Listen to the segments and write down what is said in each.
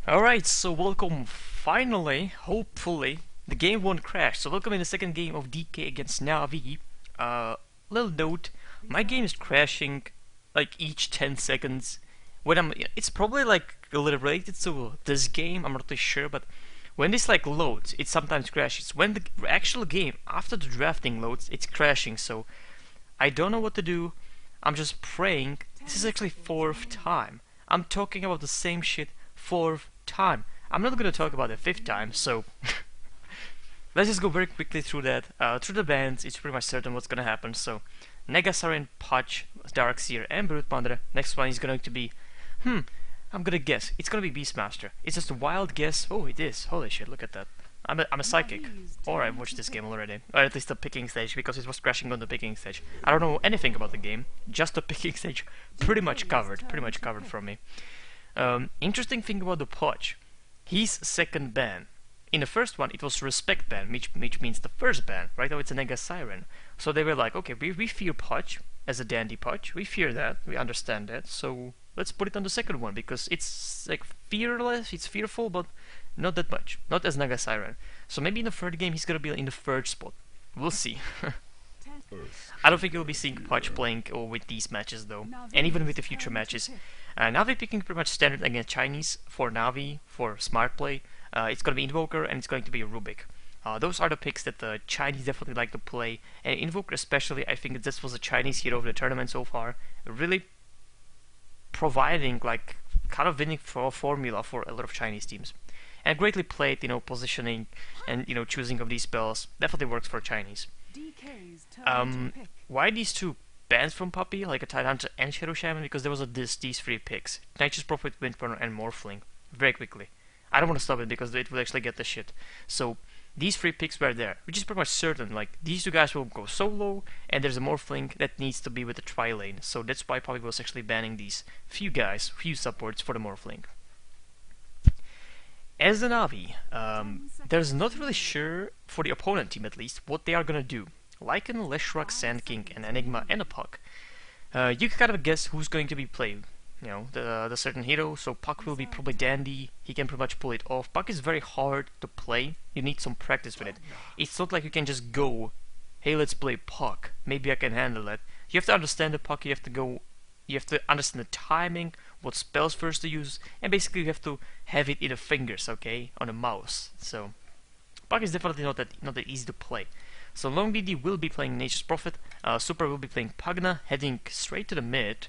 Alright, so welcome finally, hopefully, the game won't crash. So welcome in the second game of DK against Navi. Little note, my game is crashing like each 10 seconds. It's probably like a little related to this game, I'm not really sure, but when this like loads, it sometimes crashes. When the actual game, after the drafting loads, it's crashing, so I don't know what to do. I'm just praying. This is actually fourth time. I'm talking about the same shit fourth time. I'm not gonna talk about the fifth time, so let's just go very quickly through that. Through the bands, it's pretty much certain what's gonna happen. So, Negasarin, Patch, Darkseer, and Brute. Next one is going to be, I'm gonna guess. It's gonna be Beastmaster. It's just a wild guess. Oh, it is. Holy shit, look at that. I'm a psychic. Or I've watched this game already. Or at least the picking stage, because it was crashing on the picking stage. I don't know anything about the game. Just the picking stage. Pretty much covered from me. Interesting thing about the Podge. He's second ban. In the first one, it was respect ban, which means the first ban. Right now, it's a Nega Siren. So they were like, okay, we fear Podge as a dandy Podge. We fear that. We understand that. So let's put it on the second one because it's like fearless. It's fearful, but not that much. Not as Naga Siren. So maybe in the third game he's gonna be in the third spot. We'll see. I don't think you'll be seeing Patch playing with these matches though, and even with the future matches. Navi picking pretty much standard against Chinese for Navi, for smart play. It's gonna be Invoker and it's going to be a Rubik. Those are the picks that the Chinese definitely like to play, and Invoker especially. I think this was a Chinese hero of the tournament so far, really providing like kind of winning for formula for a lot of Chinese teams. And greatly played, positioning and choosing of these spells definitely works for Chinese. Why these two bans from Puppy, like a Tidehunter and Shadow Shaman? Because there was these three picks: Nature's Prophet, Windrunner, and Morphling. Very quickly. I don't want to stop it because it would actually get the shit. So these three picks were there, which is pretty much certain. Like these two guys will go solo, and there's a Morphling that needs to be with the tri-lane. So that's why Puppy was actually banning these few supports for the Morphling. As the Navi, there's not really sure, for the opponent team at least, what they are gonna do. Lycan, Leshrac, Sand King, and Enigma, and a Puck. You can kind of guess who's going to be played. The certain hero, so Puck will be probably Dandy, he can pretty much pull it off. Puck is very hard to play, you need some practice with it. It's not like you can just go, hey, let's play Puck, maybe I can handle it. You have to understand the Puck, you have to understand the timing, what spells first to use, and basically you have to have it in the fingers, okay, on the mouse. So Puck is definitely not that easy to play. So Long DD will be playing Nature's Prophet, Super will be playing Pugna, heading straight to the mid.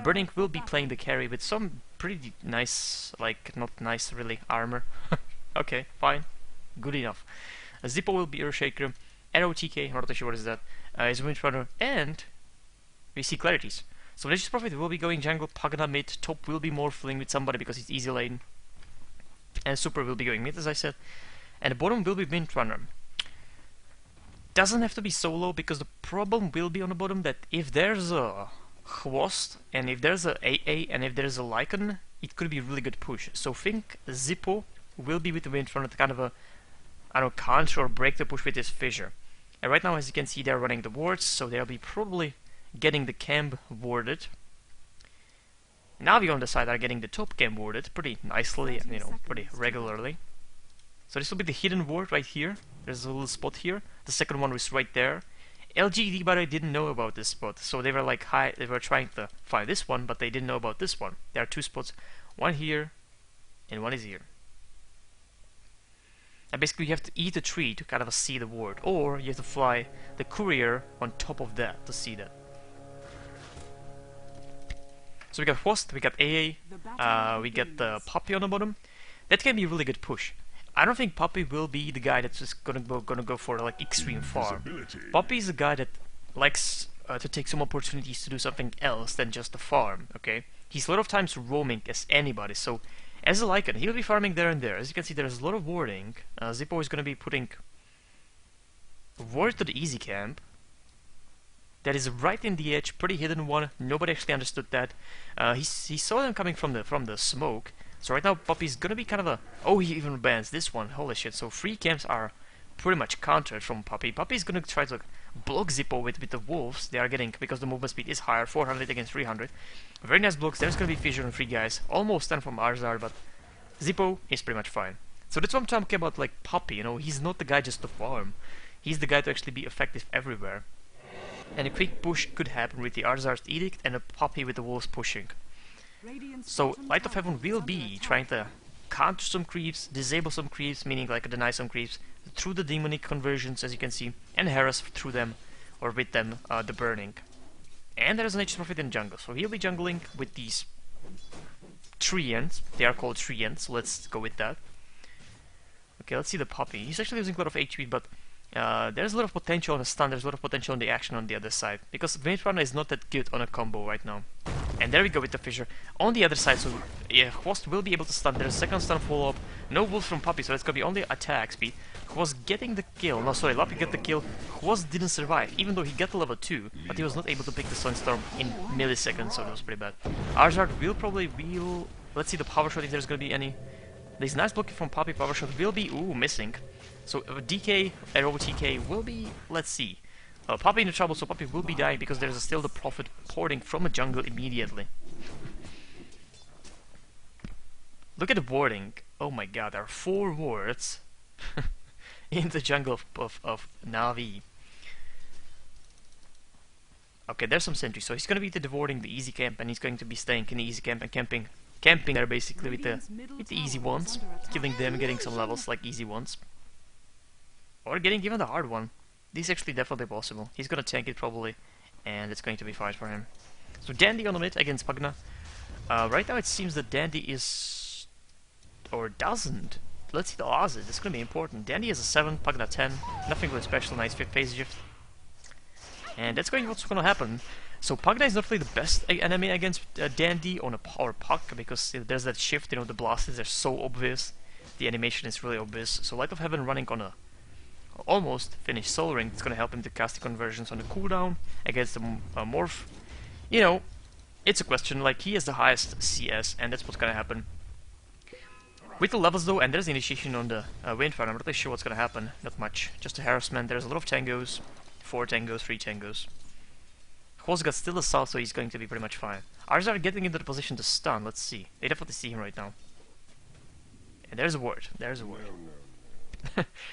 Burning will be playing the carry with some pretty nice, like not nice really, armor. Okay, fine, good enough. Zippo will be Earthshaker, Arrow TK, not really sure what is that, is Windrunner, and we see Clarities. So Nature's Prophet will be going jungle, Pugna mid, top will be Morphling with somebody because it's easy lane, and Super will be going mid as I said, and the bottom will be Windrunner. Doesn't have to be solo because the problem will be on the bottom that if there's a Chvost and if there's a AA and if there's a Lycan, it could be a really good push. So think Zippo will be with the Windrunner to kind of counter or break the push with his Fissure. And right now, as you can see, they're running the wards, so they'll be probably getting the camp warded. Navi on the side are getting the top camp warded pretty nicely, pretty regularly. So this will be the hidden ward right here. There's a little spot here. The second one was right there. LGD, by the way, didn't know about this spot, so they were like, they were trying to find this one, but they didn't know about this one. There are two spots, one here, and one is here. And basically you have to eat a tree to kind of see the ward, or you have to fly the courier on top of that to see that. So we got Chvost, we got AA, we get the Puppy on the bottom. That can be a really good push. I don't think Puppy will be the guy that's just gonna go for like extreme farm. Puppy is a guy that likes to take some opportunities to do something else than just a farm, okay? He's a lot of times roaming as anybody, so as a Lycan, he'll be farming there and there. As you can see, there's a lot of warding. Zippo is gonna be putting ward to the easy camp. That is right in the edge, pretty hidden one. Nobody actually understood that. He saw them coming from the smoke. So right now, Puppy's gonna be kind of a... Oh, he even bans this one. Holy shit. So 3 camps are pretty much countered from Puppy. Puppy's gonna try to block Zippo with the wolves. They are getting, because the movement speed is higher, 400 against 300. Very nice blocks. There's gonna be Fissure on 3 guys. Almost 10 from Arzar, but Zippo is pretty much fine. So that's what I'm talking about, like Poppy, you know, he's not the guy just to farm. He's the guy to actually be effective everywhere. And a quick push could happen with the Arzar's Edict and a Poppy with the wolves pushing. So Light of Heaven will be trying to counter some creeps, disable some creeps, meaning like deny some creeps, through the demonic conversions as you can see, and harass through them, or with them, the burning. And there is an Nature's Prophet in jungle, so he'll be jungling with these Treants. They are called Treants, so let's go with that. Okay, let's see the Poppy. He's actually using a lot of HP, but there's a lot of potential on the stun, there's a lot of potential on the action on the other side. Because Windrunner is not that good on a combo right now. And there we go with the Fissure. On the other side, so yeah, Host will be able to stun. There's a second stun follow-up. No Wolf from Poppy, so it's gonna be only attack speed. Host getting the kill. No, sorry, Lappy got the kill. Host didn't survive, even though he got to level 2. But he was not able to pick the Sunstorm in milliseconds, so that was pretty bad. Arzard will probably... Let's see the power shot if there's gonna be any... This nice blocking from Poppy power shot will be... Ooh, missing. So DK, ROTK will be... Let's see. Poppy in the trouble, so Poppy will be dying because there's still the Prophet porting from a jungle immediately. Look at the warding. Oh my god, there are 4 wards in the jungle of Na'Vi. Okay, there's some sentries, so he's gonna be the warding the easy camp, and he's going to be staying in the easy camp and camping there basically with the easy ones, killing them, getting some levels like easy ones, or getting even the hard one. This is actually definitely possible. He's gonna tank it probably, and it's going to be fine for him. So Dandy on the mid against Pugna. Right now it seems that Dandy is... or doesn't. Let's see the odds. It's gonna be important. Dandy is a 7, Pugna 10. Nothing really special, nice phase shift. And that's what's gonna happen. So Pugna is not really the best enemy against Dandy on a power Puck, because there's that shift, you know, the blasts are so obvious. The animation is really obvious. So Light of Heaven running on a almost finished Soul Ring, it's gonna help him to cast the conversions on the cooldown against the Morph. You know, it's a question, like, he has the highest CS, and that's what's gonna happen. With the levels though, and there's the initiation on the Windfire, I'm not really sure what's gonna happen, not much. Just a harassment, there's a lot of tangos, 4 tangos, 3 tangos. Host got still assault, so he's going to be pretty much fine. Arzar getting into the position to stun, let's see. They definitely see him right now. And there's a ward, there's a ward.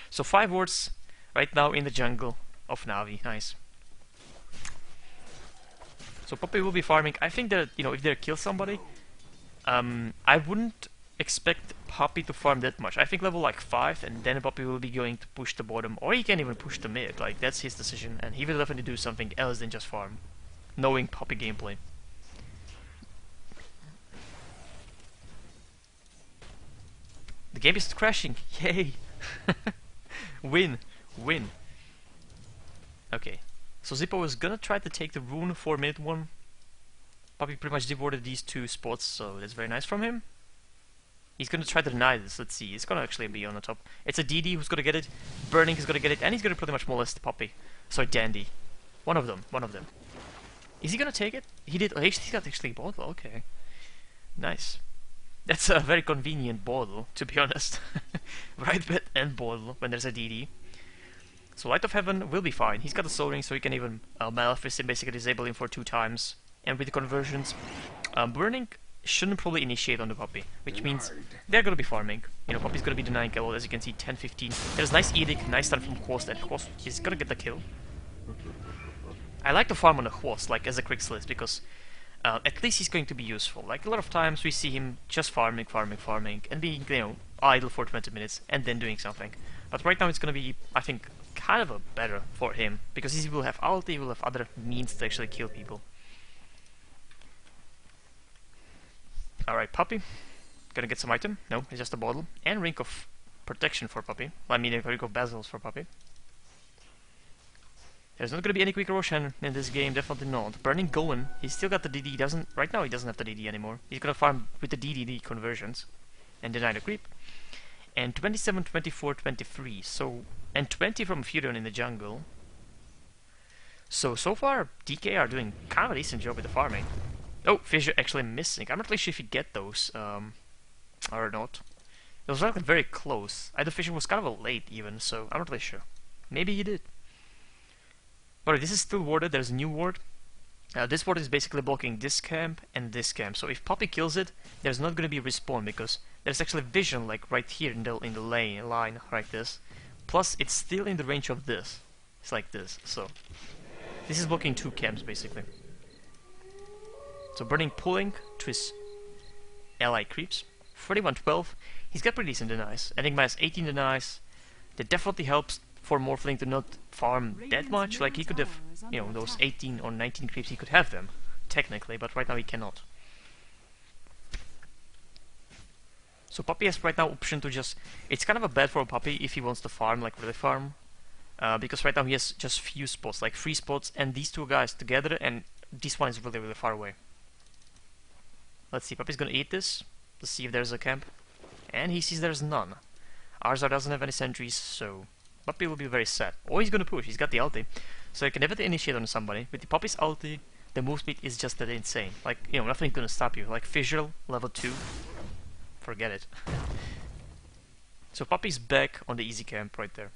So 5 wards right now in the jungle of Na'Vi. Nice. So Poppy will be farming. I think that, you know, if they kill somebody, I wouldn't expect Poppy to farm that much. I think level like 5, and then Poppy will be going to push the bottom, or he can even push the mid. Like, that's his decision, and he will definitely do something else than just farm, knowing Poppy gameplay. The game is crashing. Yay! Win! Win! Okay. So Zippo is gonna try to take the rune for mid 1. Poppy pretty much devoured these 2 spots, so that's very nice from him. He's gonna try to deny this, let's see. It's gonna actually be on the top. It's a DD who's gonna get it, Burning is gonna get it, and he's gonna pretty much molest Poppy. Sorry, Dandy. One of them. Is he gonna take it? He did. Oh, he got actually bottle, okay. Nice. That's a very convenient bottle, to be honest. Right bet and bottle when there's a DD. So Light of Heaven will be fine. He's got a Soul Ring, so he can even Malefice him, basically disable him for 2 times. And with the conversions, Burning shouldn't probably initiate on the Poppy, which means they're gonna be farming. You know, Poppy's gonna be denying kill, as you can see, 10-15. There's nice Edict, nice stun from Host, and Host is gonna get the kill. I like to farm on a Host, like as a quick slit, because at least he's going to be useful. Like, a lot of times we see him just farming, and being, you know, idle for 20 minutes, and then doing something. But right now it's gonna be, I think, kind of a better for him, because he will have ulti, he will have other means to actually kill people. Alright, Poppy. Gonna get some item. No, it's just a bottle. And Ring of Protection for Poppy. I mean, a Ring of Basils for Poppy. There's not gonna be any quick Roshan in this game, definitely not. Burning going. He's still got the DD, right now he doesn't have the DD anymore. He's gonna farm with the DDD conversions. And deny the creep. And 27, 24, 23. So, and 20 from Furion in the jungle. So far, DK are doing kind of a decent job with the farming. Oh, Fissure actually missing. I'm not really sure if you get those, or not. It was like very close. Either Fissure was kind of a late even, so I'm not really sure. Maybe he did. But this is still warded, there's a new ward. This ward is basically blocking this camp and this camp. So if Poppy kills it, there's not going to be respawn because there's actually vision like right here in the line like this. Plus it's still in the range of this. It's like this. So this is blocking two camps basically. So Burning pulling to his ally creeps. 31-12. He's got pretty decent denies. Enigma has 18 denies. That definitely helps for Morphling to not farm that much. Like he could have, you know, those 18 or 19 creeps, he could have them technically, but right now he cannot. So Puppy has right now option to just, it's kind of a bad for a Puppy if he wants to farm, like really farm, because right now he has just few spots, like 3 spots, and these two guys together, and this one is really far away. Let's see, Puppy's gonna eat this. Let's see if there's a camp, and he sees there's none. Arzar doesn't have any sentries, so Puppy will be very sad. Or he's gonna push, he's got the ulti. So you can never initiate on somebody. With the Puppy's ulti, the move speed is just that insane. Like, you know, nothing's gonna stop you. Like Visual, level 2, forget it. So Puppy's back on the easy camp right there.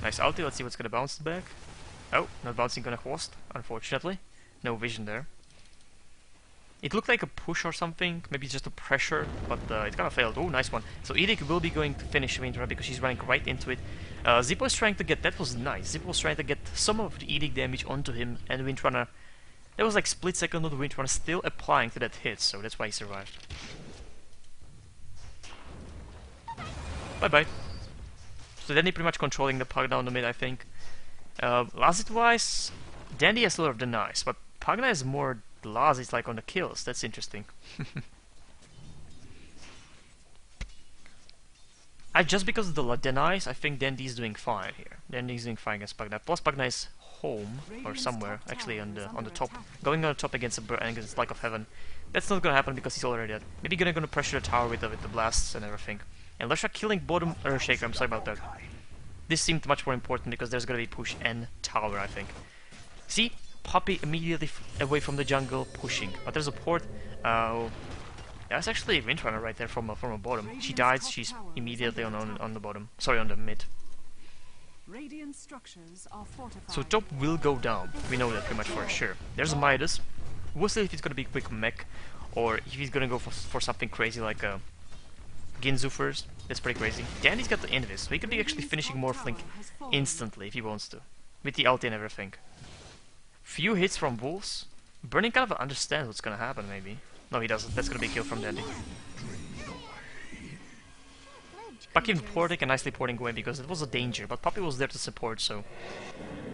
Nice ulti, let's see what's gonna bounce back. Oh, not bouncing gonna host, unfortunately. No vision there. It looked like a push or something, maybe just a pressure, but it kind of failed. Oh, nice one. So Edic will be going to finish Winter because she's running right into it. Zippo is trying to get, that was nice. Zippo was trying to get some of the Edic damage onto him, and Windrunner, there was like split second of the Windrunner still applying to that hit, so that's why he survived. Bye bye. So Dandy pretty much controlling the Pug down the mid, I think. Lazit wise, Dandy has a lot of denies, but Pugna is more Laz is like on the kills. That's interesting. Just because of the denies, I think Dandy's doing fine here. Dandy's doing fine against Pugna. Plus Pugna is home or somewhere, actually on the top, going on the top against against Light of Heaven. That's not gonna happen because he's already dead. Maybe gonna pressure the tower with the blasts and everything. And Lusha killing bottom Earthshaker. I'm sorry about that. This seemed much more important because there's gonna be push and tower, I think. See? Puppy immediately away from the jungle, pushing. But there's a port. That's actually a Windrunner right there from a bottom. She dies, she's immediately on the bottom. Sorry, on the mid. So top will go down. We know that pretty much for sure. There's a Midas. We'll see if it's gonna be quick mech, or if he's gonna go for something crazy like a Ginzu first. That's pretty crazy. Dandy's got the Invis, so he could be actually finishing Morphling instantly if he wants to, with the ulti and everything. Few hits from Wolves. Burning kind of understands what's gonna happen, maybe. No, he doesn't. That's gonna be a kill from Dandy. Puppy porting and nicely porting away because it was a danger, but Puppy was there to support, so...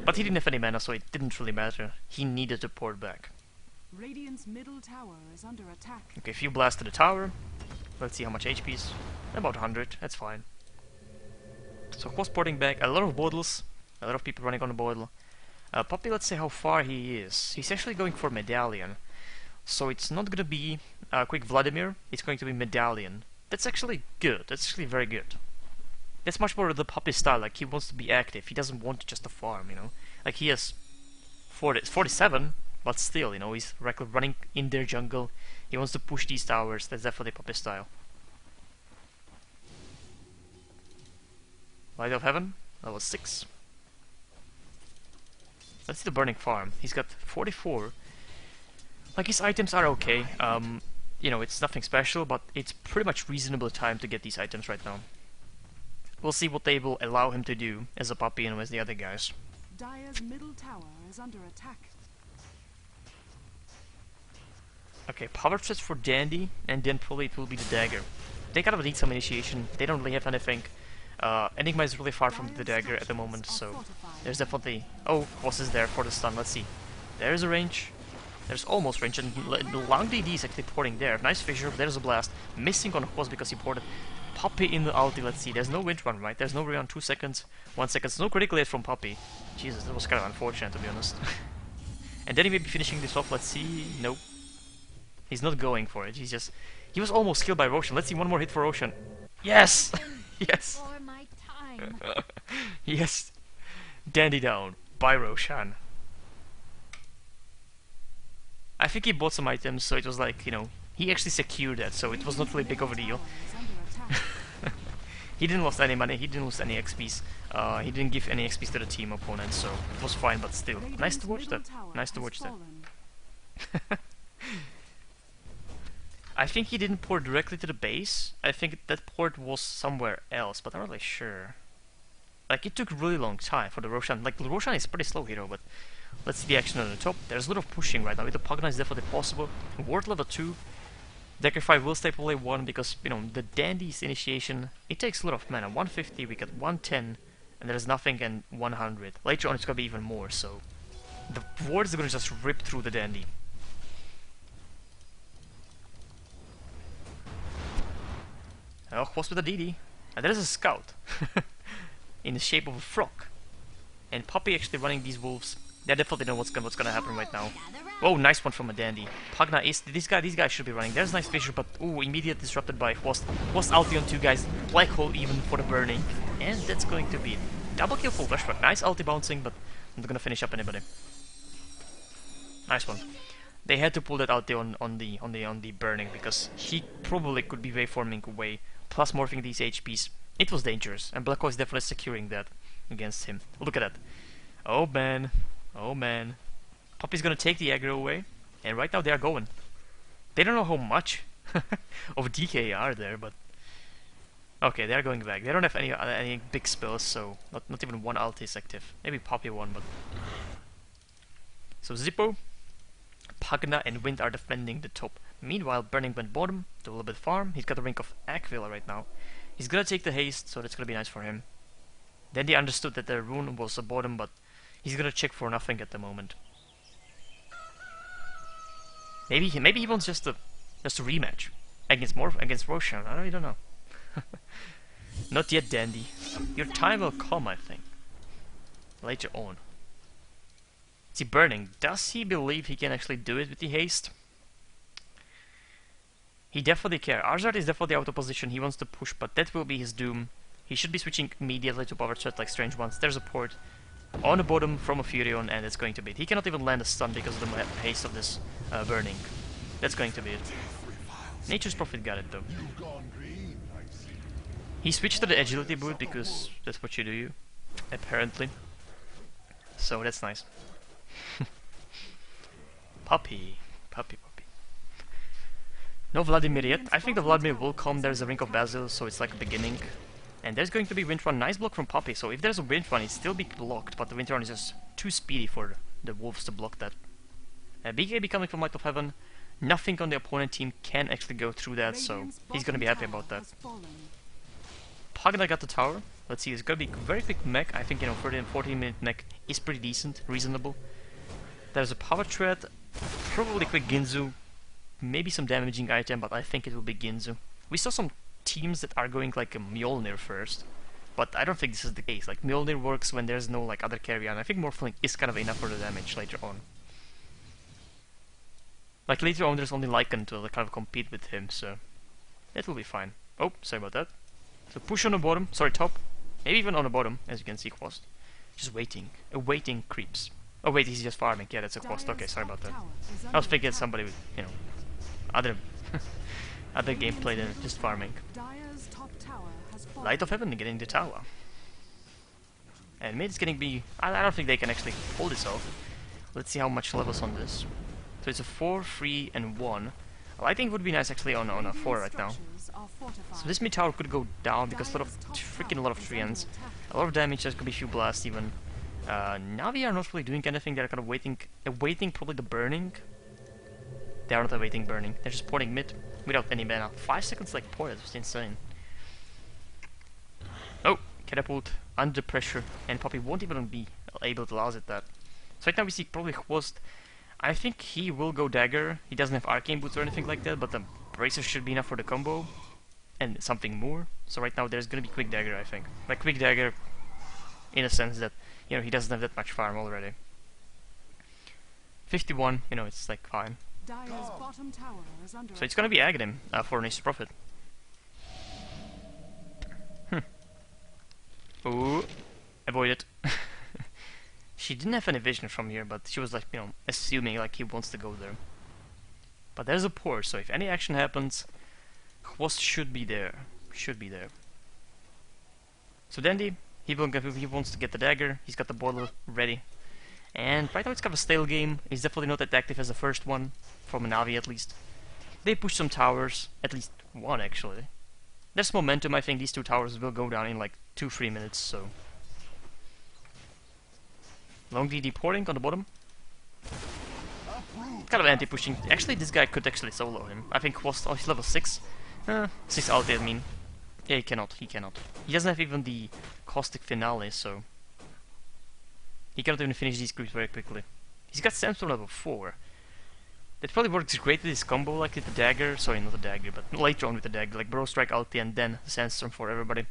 But he didn't have any mana, so it didn't really matter. He needed to port back. Radiant's middle tower is under attack. Okay, few blasts to the tower. Let's see how much HP is. About 100, that's fine. So was porting back, a lot of bottles, a lot of people running on the bottle. Puppy, let's see how far he is. He's actually going for Medallion. So it's not gonna be quick Vladimir, it's going to be Medallion. That's actually good, that's actually very good. That's much more the Puppy style, like he wants to be active, he doesn't want just to farm, you know. Like he has 47, but still, you know, he's running in their jungle. He wants to push these towers, that's definitely Puppy style. Light of Heaven, level 6. Let's see the Burning Farm. He's got 44. Like, his items are okay. You know, it's nothing special, but it's pretty much reasonable time to get these items right now. We'll see what they will allow him to do as a Puppy and as the other guys. Dire's middle tower is under attack. Okay, power threats for Dandy, and then probably it will be the dagger. They kind of need some initiation. They don't really have anything. Enigma is really far from the dagger at the moment, so there's definitely... Oh, boss is there for the stun, let's see. There's a range. There's almost range, and Long DD is actually porting there. Nice fissure, there's a blast. Missing on boss because he ported. Puppy in the ulti, let's see. There's no wind run, right? There's no run 2 seconds, 1 second. No critical hit from Puppy. Jesus, that was kind of unfortunate, to be honest. And then he may be finishing this off, let's see. Nope. He's not going for it, he's just... He was almost killed by Roshan. Let's see one more hit for Roshan. Yes! Yes! Yes! Dandy down by Roshan. I think he bought some items, so it was like, you know, he actually secured that, so it was not really big of a deal. He didn't lose any money, he didn't lose any XPs. He didn't give any XPs to the team opponent, so it was fine, but still. Nice to watch that. Nice to watch that. I think he didn't port directly to the base. I think that port was somewhere else, but I'm not really sure. Like, it took a really long time for the Roshan. Like, the Roshan is pretty slow hero, but let's see the action on the top. There's a lot of pushing right now. With the Pugna is definitely possible. Ward level 2. Decker 5 will stay probably 1 because, you know, the Dandy's initiation, it takes a lot of mana. 150, we get 110, and there's nothing and 100. Later on it's gonna be even more, so the wards are gonna just rip through the Dandy. Oh, what's with the DD? And there's a scout in the shape of a frog. And Poppy actually running these wolves. They definitely know what's gonna happen right now. Oh, nice one from a Dandy. Pugna is these guys should be running. There's nice fissure, but ooh, immediate disrupted by Hwost. Hwost ulti on 2 guys. Black hole even for the burning. And that's going to be it. Double kill full flashback. Nice ulti bouncing, but not gonna finish up anybody. Nice one. They had to pull that ulti on the burning because he probably could be waveforming away, plus morphing these HPs. It was dangerous, and Black hole is definitely securing that against him. Look at that. Oh man. Oh man. Poppy's gonna take the aggro away, and right now they are going. They don't know how much of DK are there, but okay, they are going back. They don't have any big spells, so not even one ult is active. Maybe Poppy one, but so Zippo, Pugna, and Wind are defending the top. Meanwhile, Burning went bottom, do a little bit farm. He's got the Ring of Aquila right now. He's gonna take the haste, so that's gonna be nice for him. Then they understood that the rune was a bottom, but he's gonna check for nothing at the moment. Maybe he wants just a rematch against Roshan. I really don't know. Not yet, Dandy. Your time will come, I think. Later on. See, Burning. Does he believe he can actually do it with the haste? He definitely cares. Arzard is definitely out of position. He wants to push, but that will be his doom. He should be switching immediately to power threat like Strange Ones. There's a port on the bottom from a Furion, and it's going to be it. He cannot even land a stun because of the haste of this burning. That's going to be it. Nature's Prophet got it though. He switched to the agility boot because that's what you do, apparently. So that's nice. Puppy. No Vladimir yet. I think the Vladimir will come. There's a Ring of Basil, so it's like a beginning. And there's going to be Wind Run. Nice block from Poppy. So if there's a Wind Run, it'll still be blocked, but the Wind Run is just too speedy for the wolves to block that. BKB coming from Light of Heaven. Nothing on the opponent team can actually go through that, so he's gonna be happy about that. Pugna got the tower. Let's see, it's gonna be a very quick mech. I think, you know, 30 and 14 minute mech is pretty decent, reasonable. There's a power thread, probably quick Ginzu, maybe some damaging item, but I think it will be Ginzu. We saw some teams that are going like a Mjolnir first, but I don't think this is the case. Like, Mjolnir works when there's no like other carry on. I think Morphling is kind of enough for the damage later on. Like, later on there's only Lycan to like, kind of compete with him, so that will be fine. Oh, sorry about that. So push on the bottom, sorry, top. Maybe even on the bottom, as you can see, Quast. Just waiting. Awaiting creeps. Oh wait, he's just farming. Yeah, that's a Quast. Okay, sorry about that. I was thinking somebody with, you know, other other gameplay than just farming. Light of Heaven getting the tower. And mid is getting B. I don't think they can actually pull this off. Let's see how much levels on this. So it's a 4, 3, and 1. Well, I think it would be nice actually on a 4 right now. So this mid tower could go down because a lot of treants. A lot of damage, there could be a few blasts even. Navi are not really doing anything, they're kind of awaiting probably the burning. They are not awaiting burning, they're just porting mid without any mana. 5 seconds like port, that's just insane. Oh, catapult, under pressure, and Poppy won't even be able to last at that. So right now we see probably Hwost. I think he will go dagger. He doesn't have arcane boots or anything like that, but the bracers should be enough for the combo. And something more. So right now there's gonna be quick dagger, I think. Like quick dagger in a sense that, you know, he doesn't have that much farm already. 51, you know, it's like fine. So it's gonna be Aghanim for Nature's Prophet. Ooh, avoid it. She didn't have any vision from here, but she was like, you know, assuming like he wants to go there. But there's a port, so if any action happens, Hwost should be there. Should be there. So Dandy, he wants to get the dagger. He's got the boiler ready. And right now it's kind of a stale game. It's definitely not that active as the first one, from a Navi at least. They push some towers, at least one actually. There's momentum. I think these two towers will go down in like 2-3 minutes. So long DD porting on the bottom. Kind of anti-pushing. Actually, this guy could actually solo him. I think he's level 6. 6 ulti, I mean. Yeah, he cannot. He doesn't have even the caustic finale, so he cannot even finish these creeps very quickly. He's got sandstorm level 4. That probably works great with his combo, like with the dagger. Sorry, not the dagger, but later on with the dagger, like Bro Strike ulti and then sandstorm for everybody.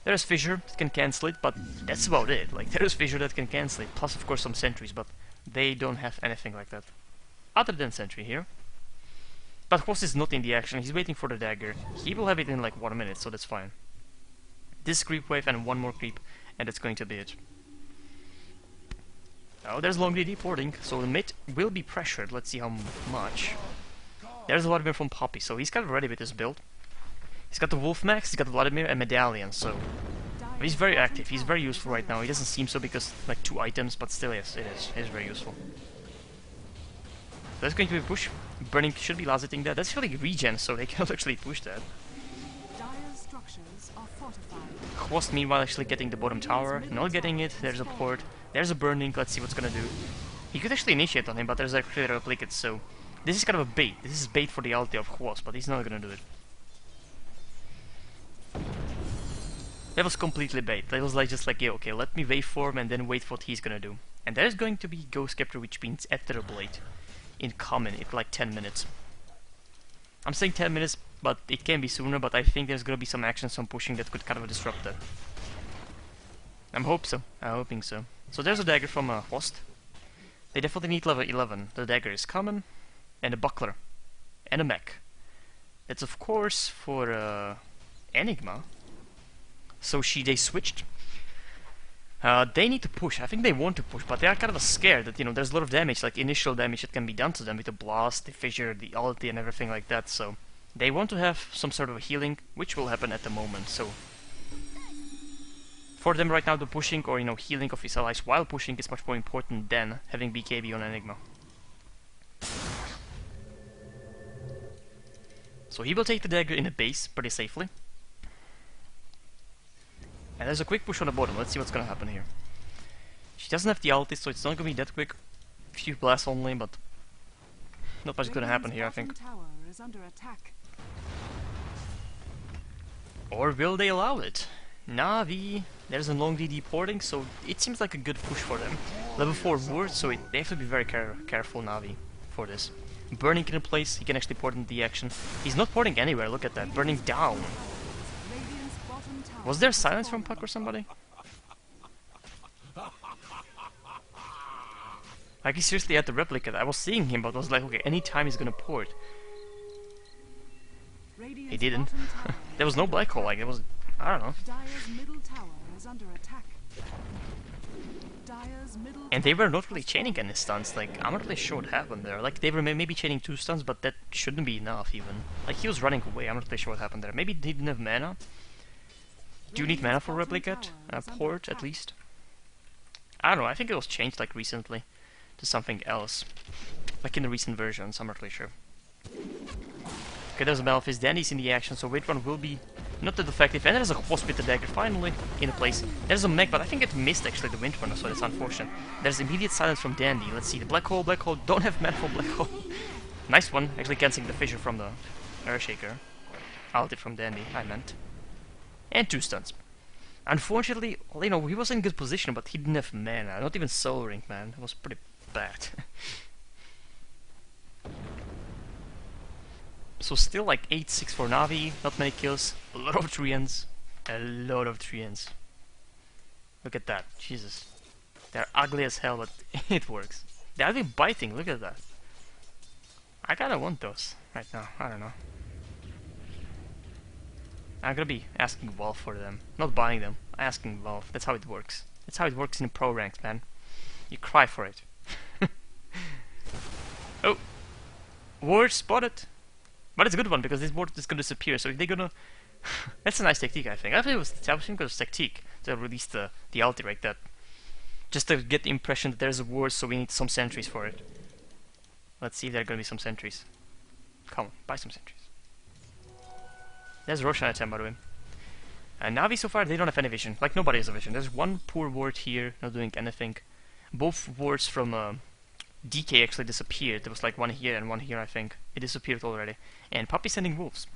There's Fissure that can cancel it, but that's about it. Like, there's Fissure that can cancel it, plus of course some sentries, but they don't have anything like that. Other than sentry here. But Hoss is not in the action, he's waiting for the dagger. He will have it in like 1 minute, so that's fine. This creep wave and one more creep, and that's going to be it. Oh, there's long DD porting, so the mid will be pressured. Let's see how much. There's Vladimir from Poppy, so he's kind of ready with his build. He's got the Wolf Max, he's got Vladimir and Medallion, so he's very active, he's very useful right now. He doesn't seem so because like 2 items, but still yes, it is very useful. That's going to be a push. Burning should be last hitting that. That's really regen, so they cannot actually push that. Quast meanwhile actually getting the bottom tower, not getting it. There's a port, there's a burning. Let's see what's gonna do. He could actually initiate on him, but there's actually a replicate, so this is kind of a bait. This is bait for the ulti of Quast, but he's not gonna do it. That was completely bait. That was like just like, yeah, okay, let me wait for him and then wait for what he's gonna do. And there's going to be Ghost Scepter, which means Ether Blade in common in like 10 minutes. I'm saying 10 minutes, but it can be sooner, but I think there's gonna be some action, some pushing that could kind of disrupt that. I'm hoping so. So there's a dagger from Host. They definitely need level 11. The dagger is common, and a buckler, and a mech. That's of course for Enigma. So they switched. They need to push. I think they want to push, but they are kind of scared that, you know, there's a lot of damage, like initial damage that can be done to them with the blast, the fissure, the ulti, and everything like that. So they want to have some sort of a healing, which will happen at the moment. So for them right now, the pushing or, you know, healing of his allies while pushing is much more important than having BKB on Enigma. So he will take the dagger in the base pretty safely. And there's a quick push on the bottom. Let's see what's gonna happen here. She doesn't have the ulti, so it's not gonna be that quick. Few blasts only, but not much is gonna happen here, I think. Or will they allow it? Navi, there's a long DD porting, so it seems like a good push for them. Level 4 ward, so they have to be very careful, Navi, for this. Burning in place, he can actually port into the action. He's not porting anywhere, look at that. Burning down. Was there silence from Puck or somebody? Like, he seriously had the replicate. I was seeing him, but I was like, okay, anytime he's gonna port. He didn't. There was no black hole, like, it was... I don't know. And they were not really chaining any stuns, like, I'm not really sure what happened there. Like, they were maybe chaining 2 stuns, but that shouldn't be enough, even. Like, he was running away, I'm not really sure what happened there. Maybe he didn't have mana? Do you need mana for replicate? Port, at least? I don't know, I think it was changed, like, recently to something else. Like in the recent versions, I'm not really sure. Okay, there's a Malphite. Dandy's in the action, so wait one will be not that effective. And there's a Wasp with the dagger finally in place. There's a mech, but I think it missed actually the wind runner, so that's unfortunate. There's immediate silence from Dandy. Let's see, the black hole, don't have mana for black hole. Nice one, actually cancelling the fissure from the Earthshaker. Ulti from Dandy, I meant. And 2 stuns. Unfortunately, you know, he was in good position, but he didn't have mana. Not even Soul Ring, man. It was pretty bad. So still like 8-6 for Navi, not many kills, a lot of 3-ends. A lot of 3-ends. Look at that, Jesus. They're ugly as hell, but it works. They're actually biting, look at that. I kinda want those right now, I don't know. I'm gonna be asking Valve for them. Not buying them, asking Valve. That's how it works. That's how it works in the pro ranks, man. You cry for it. Oh! Ward spotted! But it's a good one, because this ward is gonna disappear, so if they're gonna That's a nice tactic, I think. I think it was tactic to release the ulti like that. Just to get the impression that there's a ward, so we need some sentries for it. Let's see if there are gonna be some sentries. Come on, buy some sentries. There's Roshan attempt, by the way. And Navi so far, they don't have any vision. Like, nobody has a vision. There's one poor ward here, not doing anything. Both wards from DK actually disappeared. There was like one here and one here, I think. It disappeared already. And Puppy sending wolves.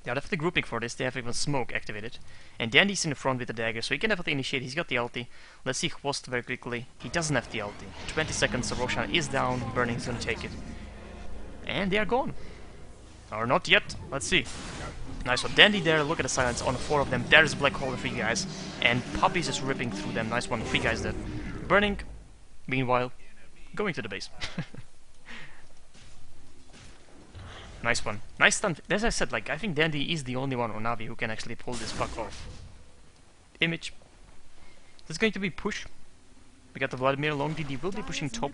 They are definitely grouping for this. They have even smoke activated. And Dandy's in the front with the dagger, so he can definitely initiate. He's got the ulti. Let's see Hwost very quickly. He doesn't have the ulti. 20 seconds, so Roshan is down. Burning's gonna take it. And they are gone. Or not yet. Let's see. Nice one. Dandy there. Look at the silence on 4 of them. There's Black Hole with 3 guys. And Puppy's just ripping through them. Nice one. 3 guys dead. Burning, meanwhile, going to the base. Nice one. Nice stun. As I said, like, I think Dandy is the only one on Navi who can actually pull this fuck off. Image. There's going to be push. We got the Vladimir. Long DD will be pushing top.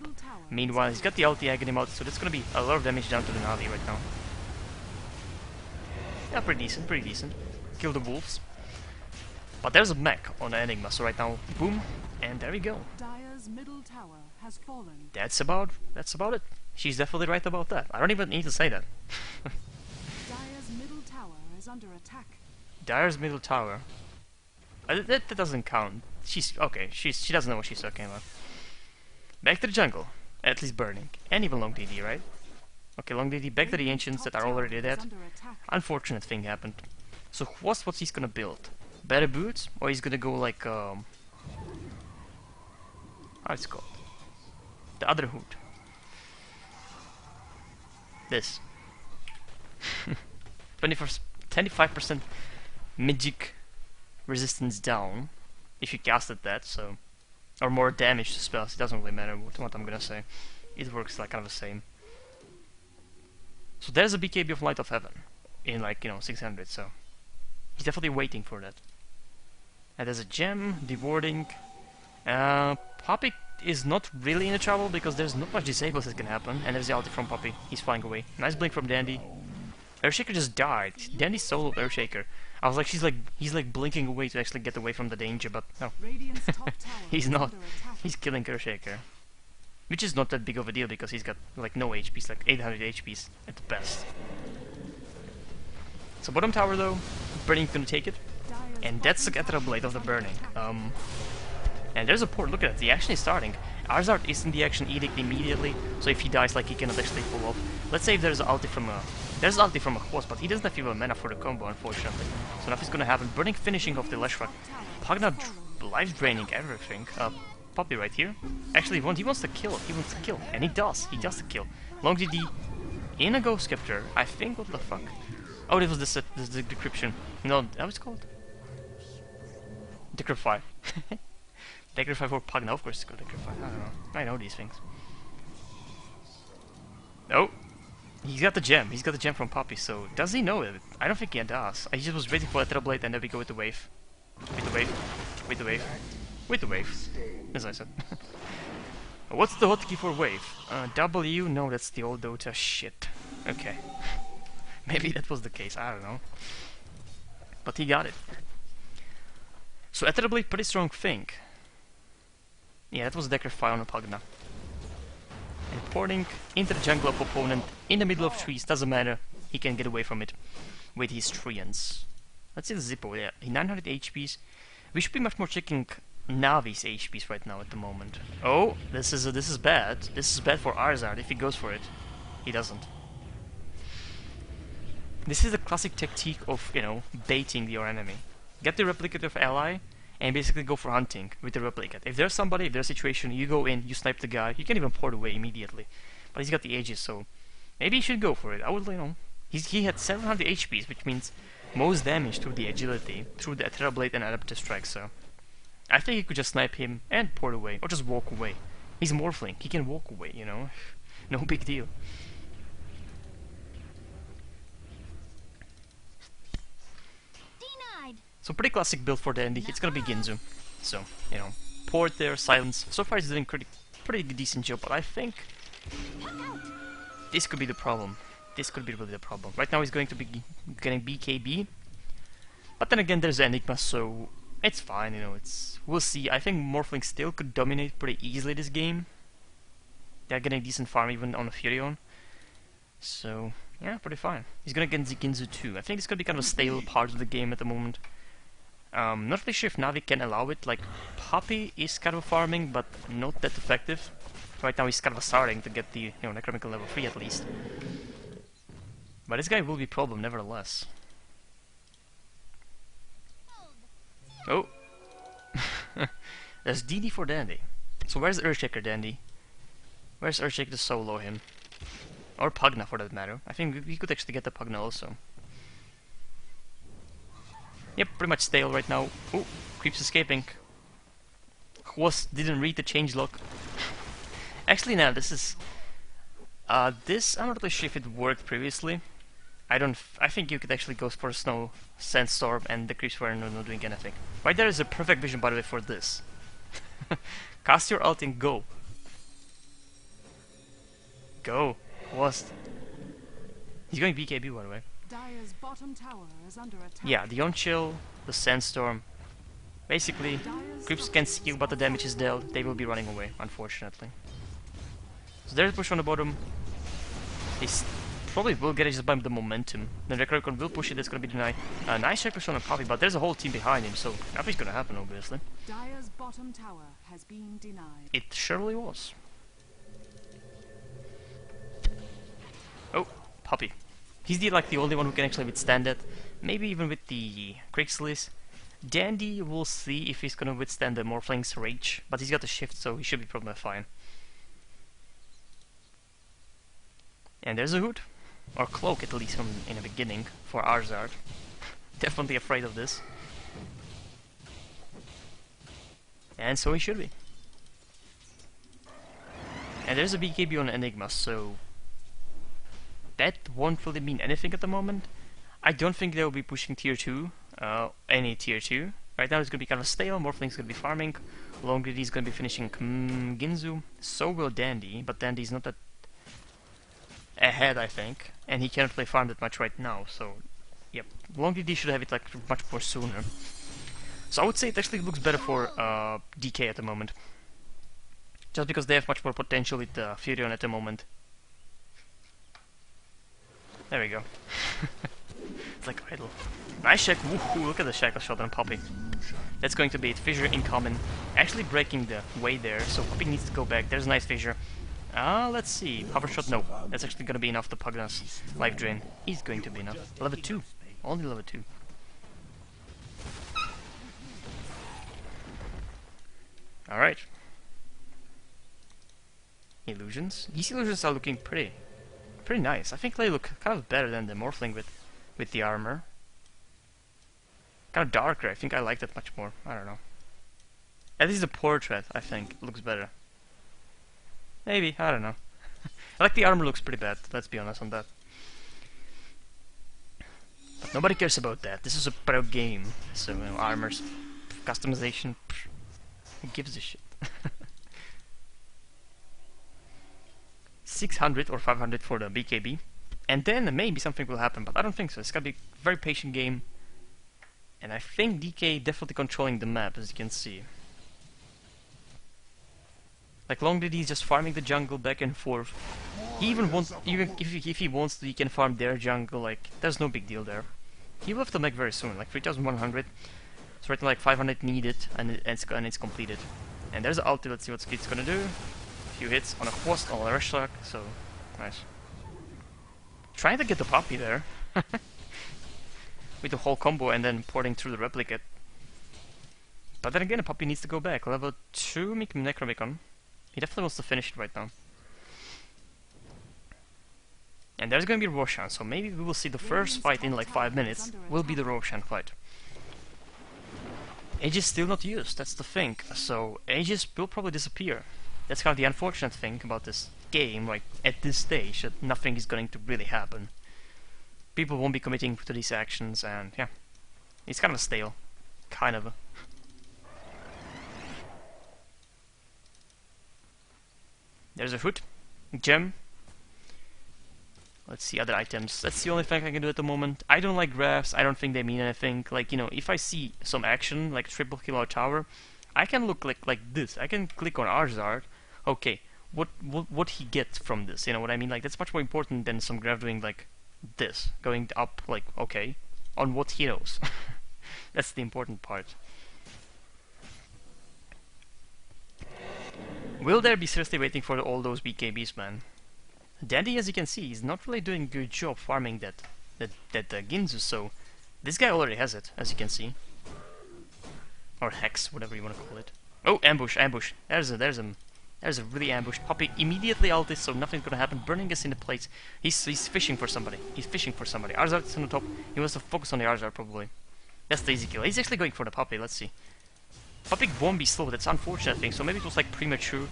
Meanwhile, he's got the ulti egging him out, so there's going to be a lot of damage down to the Navi right now. Yeah, pretty decent, pretty decent. Kill the wolves. But there's a mech on the Enigma, so right now, boom, and there we go. Dire's middle tower has fallen. That's about it. She's definitely right about that. I don't even need to say that. Dire's middle tower is under attack. Dire's middle tower. That doesn't count. She's okay. She doesn't know what she's talking about. Back to the jungle. At least burning. And even long DD, right? Okay, long DD. Back to the ancients that are already dead. Unfortunate thing happened. So what's he's gonna build? Better boots, or he's gonna go like how it's called? The other hood. This. 25% magic resistance down if you casted that, so, or more damage to spells. It doesn't really matter what I'm gonna say. It works like kind of the same. So there's a BKB of Light of Heaven in like 600. So he's definitely waiting for that. And there's a gem, dewarding. Puppy is not really in trouble because there's not much disables that can happen. And there's the ulti from Puppy. He's flying away. Nice blink from Dandy. Earthshaker just died. Dandy soloed Earthshaker. I was like, he's like blinking away to actually get away from the danger, but no. He's not. He's killing Earthshaker. Which is not that big of a deal because he's got like no HPs, like 800 HPs at the best. So bottom tower though, Burning's gonna take it. And that's the Ethereal Blade of the Burning. And there's a port, look at that, the action is starting. Arzard is in the action edict immediately, so if he dies, like, he cannot actually pull off. Let's say if there's an ulti from a... There's an ulti from a horse, but he doesn't have even mana for the combo, unfortunately. So nothing's gonna happen. Burning finishing off the Leshrac. Pagna life draining everything. Puppy right here. Actually, he wants to kill. He wants to kill. And he does. He does the kill. Long DD in a Ghost Scepter. I think, what the fuck? Oh, this was the decryption. No, that was called? Decryptify. Decryptify for Pagna, of course it's called Decryptify. I don't know. I know these things. Oh! He's got the gem. He's got the gem from Puppy, so does he know it? I don't think he does. I just was waiting for Ethereal Blade and then we go with the wave. With the wave. With the wave. With the wave. As I said. What's the hotkey for wave? W? No, that's the old Dota. Shit. Okay. Maybe that was the case. I don't know. But he got it. So Ethereal Blade, pretty strong thing. Yeah, that was a Decryptify on a Pagna. And porting into the jungle of opponent in the middle of trees, doesn't matter. He can get away from it with his treants. Let's see the Zippo, yeah. 900 HPs. We should be much more checking Navi's HPs right now at the moment. Oh, this is bad. This is bad for Arzard if he goes for it. He doesn't. This is the classic tactique of, baiting your enemy. Get the replicative ally and basically go for hunting with the replicate. If there's somebody, if there's a situation, you go in, you snipe the guy, you can even port away immediately. But he's got the ages, so maybe he should go for it. I would, he had 700 HPs, which means most damage through the agility, through the Ethereal Blade and Adaptive Strike, so I think he could just snipe him and port away, or just walk away. He's Morphling, he can walk away, no big deal. So pretty classic build for the Dandy. It's gonna be Ginzu. So, port there, silence. So far he's doing pretty decent job, but I think this could be the problem. This could be really the problem. Right now he's going to be getting BKB. But then again, there's Enigma, so it's fine, you know, we'll see. I think Morphling still could dominate pretty easily this game. They're getting decent farm even on a Furion. So, yeah, pretty fine. He's gonna get Ginzu too. I think it's gonna be kind of a stale part of the game at the moment. Not really sure if Navi can allow it. Like, Poppy is kind of farming, but not that effective. Right now he's kind of starting to get the, you know, Necromical level 3 at least. But this guy will be a problem nevertheless. Oh! There's DD for Dandy. So where's Earthshaker Dandy? Where's Earthshaker to solo him? Or Pugna for that matter. I think we could actually get the Pugna also. Yep, pretty much stale right now. Oh, Creep's escaping. Didn't read the changelog. Actually, now this is... this, I'm not really sure if it worked previously. I think you could actually go for a Snow Sandstorm and the Creeps were not doing anything. Right there is a perfect vision, by the way, for this. Cast your ult and go. Go. Wast. He's going BKB, by the way. Dire's bottom tower is under attack. Yeah, the on-chill, the Sandstorm. Basically, Creeps can see but the damage is dealt. They will be running away, unfortunately. So there's a push on the bottom. They probably will get it just by the momentum. Then Recon will push it, it's gonna be denied. Nice check push on a Poppy, but there's a whole team behind him, so nothing's gonna happen, obviously. Dire's bottom tower has been denied. It surely was. Oh, Poppy. He's like the only one who can actually withstand it. Maybe even with the Crixlis. Dandy, we'll see if he's gonna withstand the Morphling's rage, but he's got the shift, so he should be probably fine. And there's a hood, or cloak at least from in the beginning for Arzard. Definitely afraid of this. And so he should be. And there's a BKB on Enigma, so that won't really mean anything at the moment. I don't think they'll be pushing tier 2, any tier 2. Right now it's gonna be kind of stale, Morphling's gonna be farming, Longridy's gonna be finishing Ginzu, so will Dandy, but Dandy's not that ahead, I think, and he cannot play farm that much right now, so yep, Longridy should have it like much more sooner. So I would say it actually looks better for DK at the moment. Just because they have much more potential with Furion at the moment. There we go. It's like idle. Nice check. Woohoo, look at the shackle shot on Poppy. That's going to be it. Fissure incoming. Actually breaking the way there, so Poppy needs to go back. There's a nice fissure. Let's see. Hover shot, no. That's actually going to be enough to Pugna's life drain. Is going to be enough. Level 2. Only level 2. Alright. Illusions. These illusions are looking pretty nice. I think they look kind of better than the Morphling with the armor. Kind of darker. I think I like that much more. I don't know. At least the portrait, I think, looks better. Maybe, I don't know. I like the armor looks pretty bad, let's be honest on that. But nobody cares about that. This is a pro game, so you know, armors, customization, who gives a shit? 600 or 500 for the BKB, and then maybe something will happen, but I don't think so. It's gonna be a very patient game, and I think DK definitely controlling the map, as you can see. Like Longridy is just farming the jungle back and forth. He even wants, even if he wants to, he can farm their jungle. Like there's no big deal there. He will have to make very soon, like 3,100. It's right now like 500 needed, and it's completed. And there's the ulti. Let's see what it's gonna do. A few hits on a Quast, on a rush lock, so nice. Trying to get the Poppy there with the whole combo and then porting through the replicate. But then again, the Poppy needs to go back. Level 2 Necromicon. He definitely wants to finish it right now. And there's gonna be Roshan, so maybe we will see the first fight in like 5 minutes. Will be the Roshan fight. Age is still not used, that's the thing. So Aegis will probably disappear. That's kind of the unfortunate thing about this game, like at this stage, that nothing is going to really happen. People won't be committing to these actions, and yeah, it's kind of stale, kind of. There's a foot, gem. Let's see other items. That's the only thing I can do at the moment. I don't like graphs. I don't think they mean anything. Like, you know, if I see some action, like triple kill or tower, I can look like this. I can click on Arzard. Okay, what he gets from this? You know what I mean? Like, that's much more important than some graph doing like this, going up. Like, okay, on what heroes? That's the important part. Will there be seriously waiting for all those BKBs, man? Dandy, as you can see, is not really doing a good job farming that Ginzu, so this guy already has it, as you can see. Or Hex, whatever you want to call it. Oh, ambush, ambush. There's a really ambushed puppy. Immediately ulted, so nothing's gonna happen. Burning us in the place. He's fishing for somebody. He's fishing for somebody. Arzard's on the top. He wants to focus on the Arzard, probably. That's the easy kill. He's actually going for the puppy, let's see. Puppy won't be slow, that's unfortunate thing, so maybe it was like premature.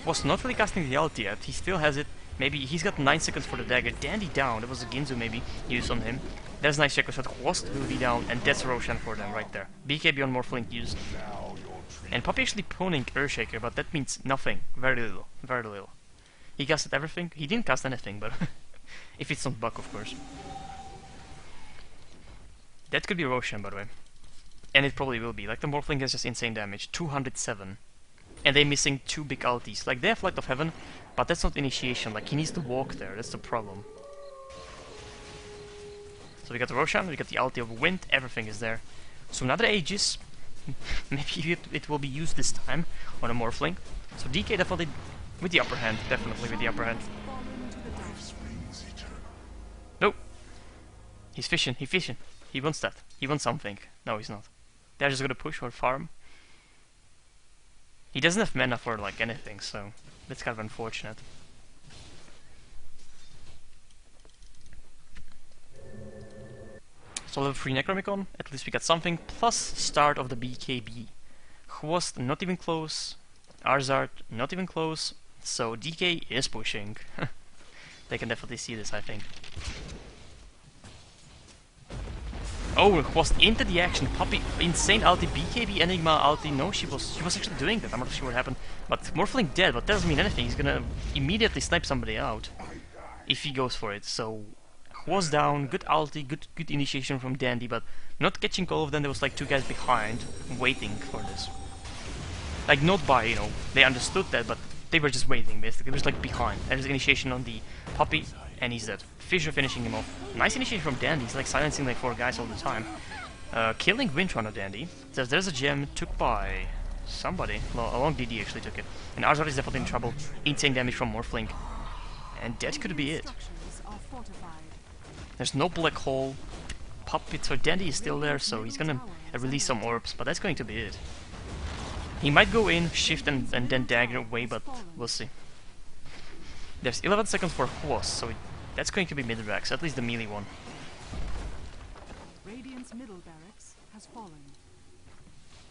Was not really casting the ult yet. He still has it. Maybe he's got 9 seconds for the dagger. Dandy down. That was a Ginzu maybe used on him. There's 9 seconds. That Host will be down, and that's Roshan for them right there. BKB on Morphlink used. And Puppy actually proning Earthshaker, but that means nothing. Very little. Very little. He casted everything. He didn't cast anything, but if it's not Buck, of course. That could be Roshan, by the way. And it probably will be. Like, the Morphling has just insane damage. 207. And they're missing 2 big ultis. Like, they have Light of Heaven, but that's not initiation. Like, he needs to walk there. That's the problem. So we got the Roshan, we got the ulti of Wind, everything is there. So another Aegis. Maybe it will be used this time on a Morphling. So DK definitely with the upper hand. Definitely with the upper hand. Nope. He's fishing, he's fishing. He wants that. He wants something. No, he's not. They're just gonna push or farm. He doesn't have mana for like anything, so that's kind of unfortunate. So level 3 Necromicon, at least we got something, plus start of the BKB. Hwost not even close, Arzard not even close, so DK is pushing. They can definitely see this, I think. Oh, Hwost into the action, Puppy, insane ulti, BKB, Enigma ulti. No, she was actually doing that. I'm not sure what happened. But Morphling dead, but that doesn't mean anything. He's gonna immediately snipe somebody out if he goes for it. So Hwost down, good ulti, good initiation from Dandy, but not catching all of them. There was like 2 guys behind waiting for this. Like, not by, you know, they understood that, but they were just waiting basically. It was like behind. There's initiation on the Puppy, and he's dead. Fisher finishing him off. Nice initiation from Dandy. He's like silencing like 4 guys all the time. Killing Windrunner Dandy. Says there's a gem took by somebody. Well, along DD actually took it. And Arzard is definitely in trouble. Insane damage from Morphling. And that could be it. There's no black hole. Puppet, so Dandy is still there, so he's gonna release some orbs, but that's going to be it. He might go in, shift, and then dagger away, but we'll see. There's 11 seconds for Hwost, so that's going to be mid-rax, at least the melee one. Radiant's middle barracks has fallen.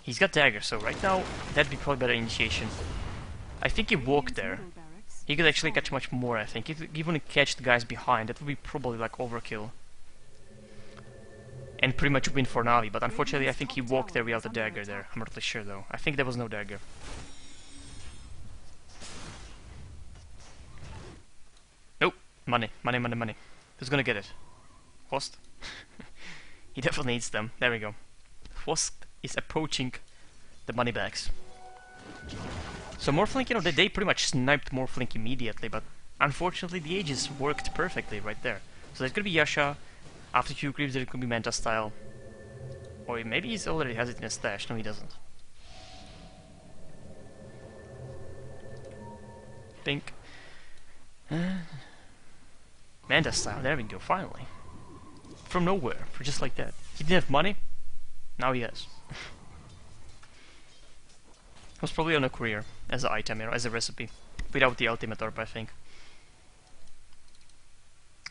He's got dagger, so right now that'd be probably better initiation. I think he walked there. He could actually catch much more, I think. If you want to catch the guys behind, that would be probably like overkill. And pretty much win for Navi, but unfortunately I think he walked there without a dagger there. I'm not really sure though. I think there was no dagger. Nope. Money, money, money, money. Who's gonna get it? Hwost? He definitely needs them. There we go. Hwost is approaching the money bags. So Morphlink, you know, they pretty much sniped Morphlink immediately, but unfortunately the Aegis worked perfectly right there. So there's gonna be Yasha. After Q creeps, there could be Manta style. Or maybe he already has it in his stash. No, he doesn't. Pink. Manta style, there we go, finally. From nowhere, for just like that. He didn't have money, now he has. Was probably on a courier, as an item, you know, as a recipe. Without the ultimate orb, I think.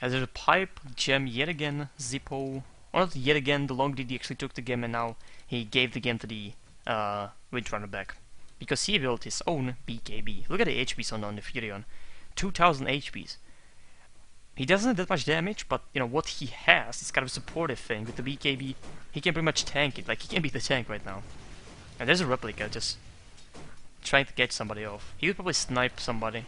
As there's a pipe, gem yet again, Zippo. Or not yet again, the long DD actually took the gem and now he gave the gem to the Windrunner back. Because he built his own BKB. Look at the HPs on the Furion. 2000 HPs. He doesn't have that much damage, but you know what he has is kind of a supportive thing. With the BKB, he can pretty much tank it. Like, he can be the tank right now. And there's a replica just trying to catch somebody off. He would probably snipe somebody.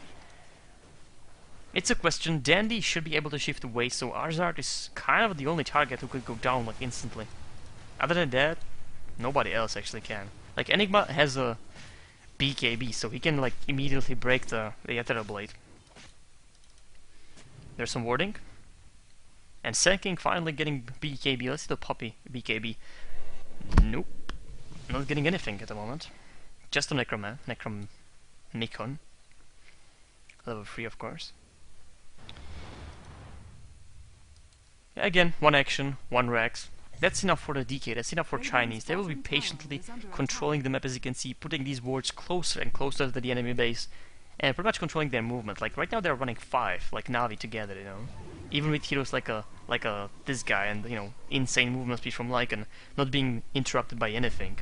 It's a question. Dandy should be able to shift away, so Arzard is kind of the only target who could go down like instantly. Other than that, nobody else actually can. Like Enigma has a BKB, so he can like immediately break the Ethereal Blade. There's some warding. And Sand finally getting BKB. Let's see the puppy BKB. Nope. Not getting anything at the moment. Just a Necromicon. Level 3 of course. Yeah, again, one action, one Rex. That's enough for the DK, that's enough for Chinese. They will be patiently controlling the map, as you can see, putting these wards closer and closer to the enemy base. And pretty much controlling their movement. Like right now they're running 5, like Navi together, you know. Even with heroes like this guy and, you know, insane movement speed from Lycan, not being interrupted by anything.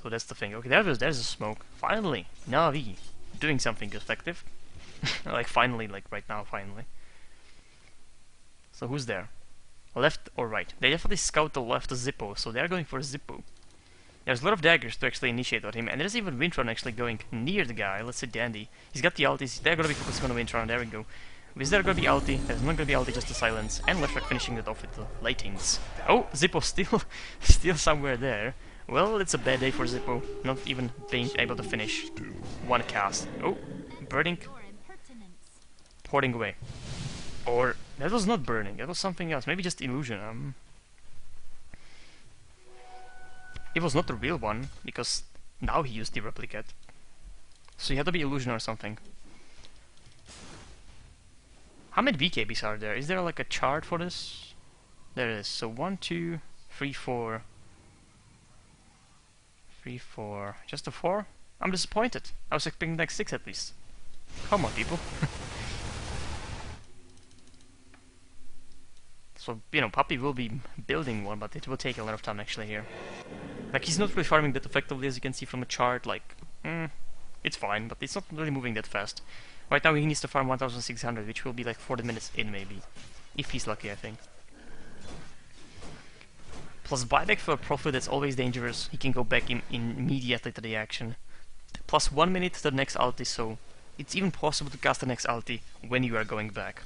So that's the thing. Okay, there's a smoke. Finally, Navi doing something effective. Like finally, like right now, finally. So who's there? Left or right? They definitely scout the left Zippo, so they're going for Zippo. There's a lot of daggers to actually initiate on him, and there's even Wintron actually going near the guy. Let's say Dandy. He's got the ultis. They're gonna be focusing on Wintron. There we go. Is there gonna be ulti? There's not gonna be ulti, just a silence. And Leshrac finishing it off with the lightings. Oh, Zippo still somewhere there. Well, it's a bad day for Zippo. Not even being able to finish one cast. Oh, burning. Porting away. Or that was not burning. That was something else. Maybe just illusion. It was not the real one, because now he used the replicate. So he had to be illusion or something. How many BKBs are there? Is there like a chart for this? There is. So 1, 2, 3, 4. 3, 4. Just a 4? I'm disappointed. I was expecting like 6 at least. Come on, people. So, you know, Puppy will be building one, but it will take a lot of time actually here. Like, he's not really farming that effectively, as you can see from the chart. Like, it's fine, but it's not really moving that fast. Right now he needs to farm 1600, which will be like 40 minutes in maybe. If he's lucky, I think. Plus buyback for a profit, that's always dangerous. He can go back immediately to the action. Plus 1 minute to the next ulti, so it's even possible to cast the next ulti when you are going back.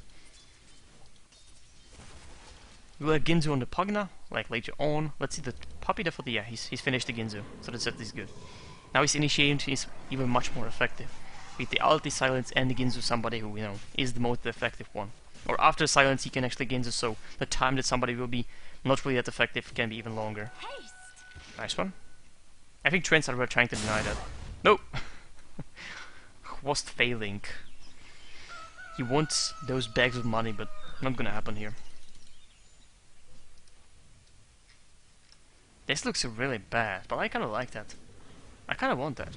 We'll have Ginzu on the Pugna, like later on. Let's see the Puppy definitely, yeah, he's finished the Ginzu, so that's at least good. Now his initiation is even much more effective. With the ulti, silence, and the Ginzu, somebody who, you know, is the most effective one. Or after silence he can actually Ginzu, so the time that somebody will be not really that effective can be even longer. Haste. Nice one. I think Trends are trying to deny that. Nope! Was failing. He wants those bags of money, but not gonna happen here. This looks really bad, but I kinda like that. I kinda want that.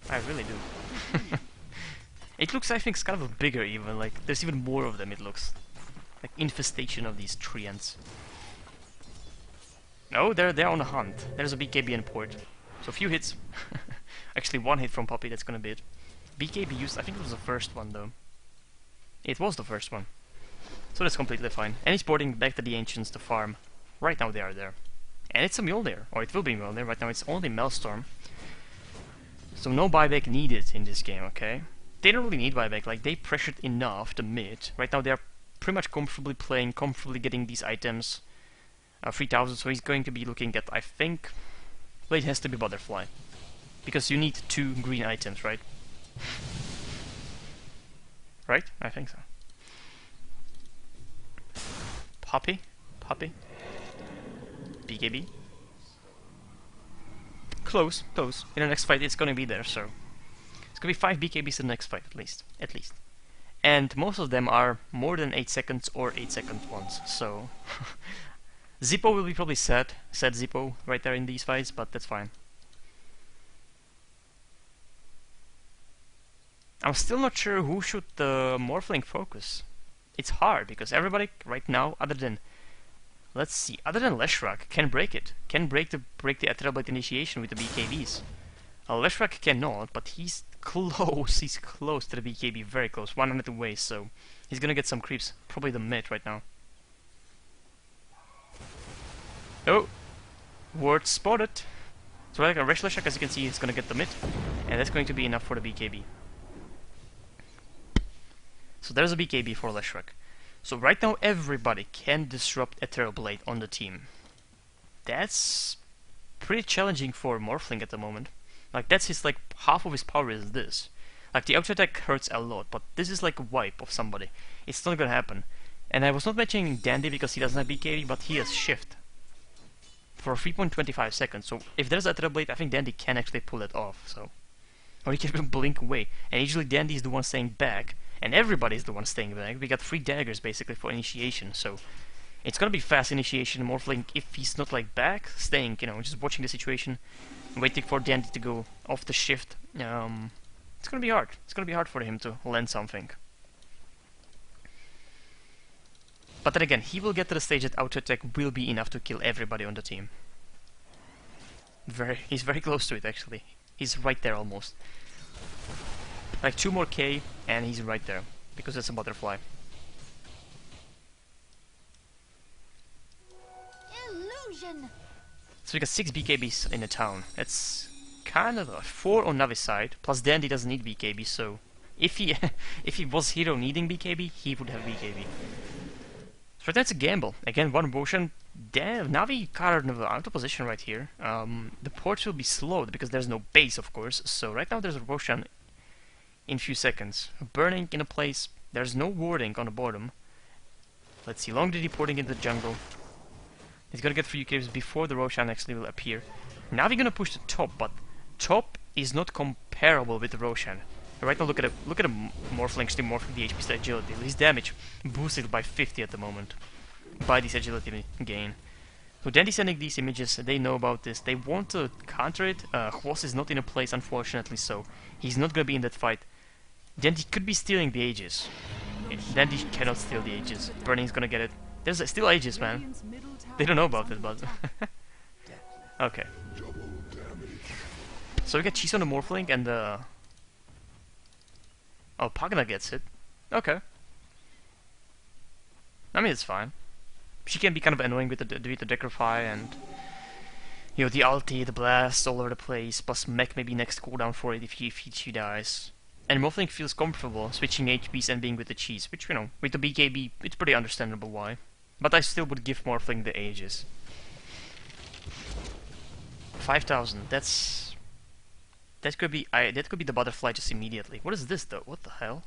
I really do. It looks, I think, it's kind of bigger even, like, there's even more of them, it looks. Like, infestation of these treants. No, they're on a hunt. There's a BKB in port. So a few hits. Actually, one hit from Puppy, that's gonna be it. BKB used, I think it was the first one, though. It was the first one. So that's completely fine. And he's porting back to the Ancients to farm. Right now they are there. And it's a Mjolnir, or it will be Mjolnir. Right now it's only Maelstrom. So no buyback needed in this game, okay? They don't really need buyback, like they pressured enough the mid. Right now they're pretty much comfortably playing, comfortably getting these items. 3000, so he's going to be looking at, I think... Well, it has to be Butterfly. Because you need 2 green items, right? Right? I think so. Puppy? Puppy? BKB? Close, close. In the next fight it's gonna be there, so... It's gonna be 5 BKBs in the next fight, at least. At least. And most of them are more than 8 seconds or 8 second ones, so... Zippo will be probably sad Zippo right there in these fights, but that's fine. I'm still not sure who should the Morphling focus. It's hard, because everybody right now, other than... Let's see, other than Leshrac, can break it. Can break the Ethereal Blade initiation with the BKBs. Leshrac cannot, but he's close. He's close to the BKB, very close. 1 minute away, so he's gonna get some creeps. Probably the mid right now. Oh! Ward spotted. So like a Leshrac, as you can see, is gonna get the mid. And that's going to be enough for the BKB. So there's a BKB for Leshrac. So right now everybody can disrupt Ethereal Blade on the team. That's pretty challenging for Morphling at the moment. Like that's his like half of his power is this. Like the auto attack hurts a lot, but this is like a wipe of somebody. It's not gonna happen. And I was not mentioning Dandy because he doesn't have BKB, but he has Shift for 3.25 seconds. So if there's Ethereal Blade, I think Dandy can actually pull it off. So, or he can blink away. And usually Dandy is the one staying back, and everybody's the one staying back. We got 3 daggers basically for initiation. So it's gonna be fast initiation. Morphling, if he's not like back, staying, you know, just watching the situation, waiting for Dandy to go off the shift. It's gonna be hard. It's gonna be hard for him to land something. But then again, he will get to the stage that auto attack will be enough to kill everybody on the team. He's very close to it actually. He's right there almost. Like 2 more K and he's right there because it's a butterfly. Illusion. So we got 6 BKBs in the town. That's kind of a 4 on Navi's side. Plus Dandy doesn't need BKB, so if he if he was hero needing BKB, he would have BKB. So that's a gamble. Again, one Roshan. Damn, Navi kind of out of position right here. The ports will be slowed because there's no base, of course. So right now there's a Roshan in a few seconds. Burning in a place. There's no warding on the bottom. Let's see. Long DD porting into the jungle. He's gonna get 3 caves before the Roshan actually will appear. Navi gonna push the top, but top is not comparable with the Roshan. Right now, look at a Morphling actually morphing the HP to agility. His damage boosted by 50 at the moment by this agility gain. So Dandy sending these images, they know about this. They want to counter it. Hwoss is not in a place, unfortunately, so he's not gonna be in that fight. Dandy could be stealing the Aegis. Dandy cannot steal the Aegis. Burning's gonna get it. There's still Aegis, man. They don't know about it, but okay. So we get Cheese on the Morphling and oh, Pagna gets it. Okay. I mean, it's fine. She can be kind of annoying with the Decrify and, you know, the ulti, the blast all over the place, plus mech maybe next cooldown for it if she dies. And Morphling feels comfortable switching HPs and being with the cheese, which, you know, with the BKB, it's pretty understandable why. But I still would give Morphling the Aegis. 5,000, that could be the butterfly just immediately. What is this though? What the hell?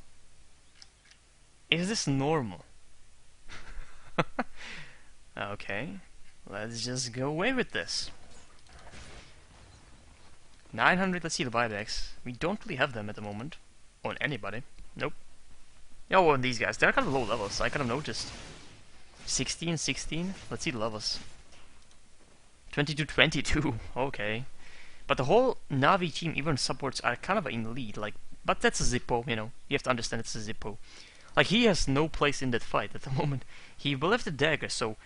Is this normal? Okay, let's just go away with this. 900, let's see the buybacks. We don't really have them at the moment. On anybody. Nope. Oh, on these guys. They're kind of low levels, I kind of noticed. 16, 16. Let's see the levels. 22, 22. Okay. But the whole Navi team, even supports, are kind of in lead. Like, but that's a Zippo, you know. You have to understand it's a Zippo. Like, he has no place in that fight at the moment. He will have the dagger, so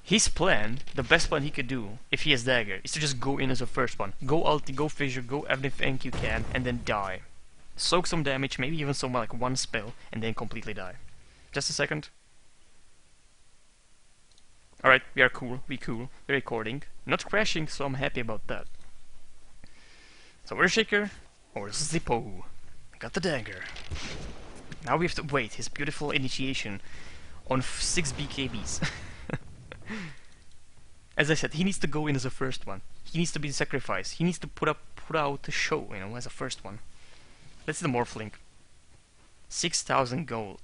his plan, the best plan he could do, if he has dagger, is to just go in as a first one. Go ulti, go fissure, go everything you can, and then die. Soak some damage, maybe even some like one spell, and then completely die. Just a second. Alright, we are cool, we're recording. Not crashing, so I'm happy about that. So Earthshaker or Zippo. Got the dagger. Now we have to wait his beautiful initiation on 6 BKBs. As I said, he needs to go in as a first one. He needs to be the sacrifice. He needs to put out the show, you know, as a first one. Let's see the Morphling. 6,000 gold.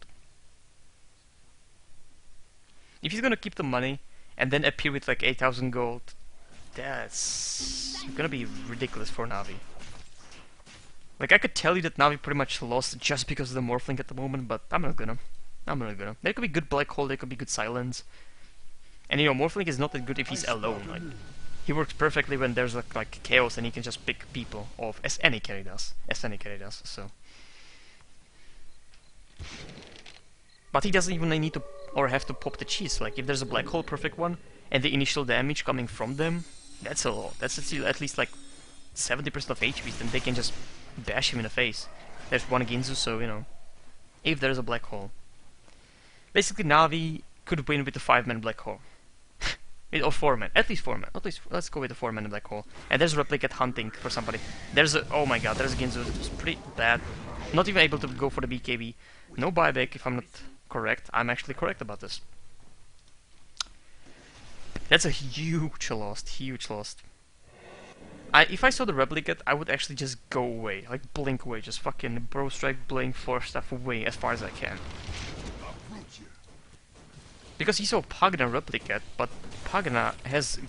If he's gonna keep the money and then appear with like 8,000 gold, that's gonna be ridiculous for Navi. Like, I could tell you that Navi pretty much lost just because of the Morphling at the moment, but I'm not gonna. There could be good Black Hole, there could be good Silence. And you know, Morphling is not that good if he's alone. Like, he works perfectly when there's like chaos and he can just pick people off, as any carry does. So. But he doesn't even need to, or have to pop the cheese. Like, if there's a Black Hole perfect one, and the initial damage coming from them, that's a lot. That's at least like 70% of HP, then they can just bash him in the face. There's one Ginzu, so, you know, if there's a Black Hole. Basically, Navi could win with the 5-man Black Hole. Or 4-man, at least 4-man. At least, let's go with the 4-man Black Hole. And there's Replicate hunting for somebody. There's a, oh my god, there's a Ginzu, it's pretty bad. Not even able to go for the BKB. No buyback if I'm not correct. I'm actually correct about this. That's a huge loss, huge loss. If I saw the replicate, I would actually just go away, like blink away, just fucking bro strike, blink, force stuff away as far as I can. Because he saw Pagna replicate, but Pagna has,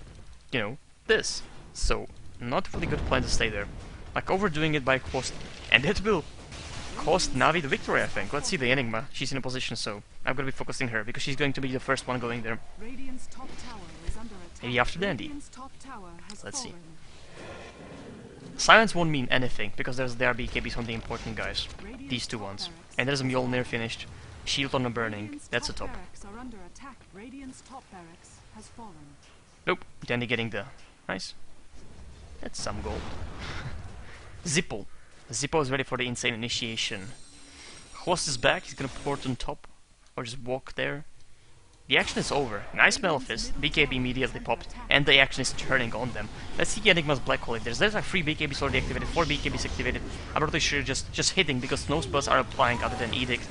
you know, this. So, not really good plan to stay there. Like overdoing it by cost, and that will cost Navi the victory, I think. Let's see the Enigma. She's in a position, so I'm gonna be focusing her because she's going to be the first one going there. Radiant's top tower is under attack. Maybe after Dandy. Radiant's top tower has Let's see. fallen. Silence won't mean anything because there are BKBs on the important guys. These two ones. And there's a Mjolnir finished. Shield on the burning. Radiant's That's a top. barracks are under attack. Radiant's top barracks has fallen. Nope. Dandy getting the nice. That's some gold. Zippo. Zippo is ready for the insane initiation. Horst is back. He's gonna port on top or just walk there. The action is over. Nice Malefice. BKB immediately popped, and the action is turning on them. Let's see Enigma's Black Hole. If there's like 3 BKBs already activated, 4 BKBs activated. I'm not really sure just hitting because no spells are applying other than Edict.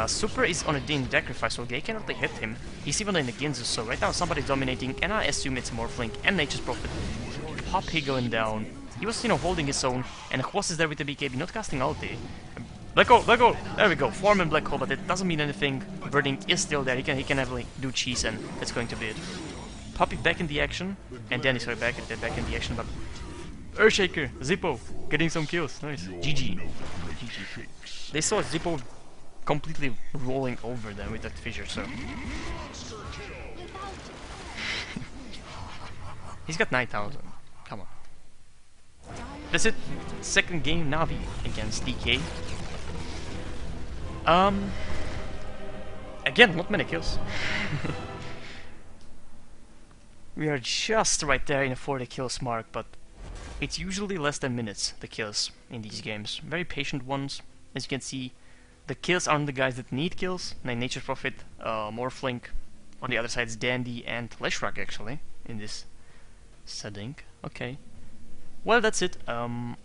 Super is on a Din Sacrifice, so they cannot really hit him. He's even in the Ginzu, so right now somebody's dominating, and I assume it's Morphling and Nature's Prophet. Poppy going down. He was, holding his own, and Horst is there with the BKB, not casting ulti. Black hole, black hole! There we go, form in black hole, but it doesn't mean anything. Birding is still there, he can heavily do cheese, and that's going to be it. Poppy back in the action, and Danny, sorry, back in the action, but... Earthshaker, Zippo, getting some kills, nice. GG. GG. They saw Zippo completely rolling over them with that fissure, so... He's got 9,000, come on. That's it, second game Navi against DK. Again, not many kills. We are just right there in a 40 kills mark, but it's usually less than minutes, the kills in these games. Very patient ones. As you can see, the kills aren't the guys that need kills. Nature's Prophet, Morphling, on the other side is Dandy and Leshrak actually, in this setting. Okay. Well, that's it. I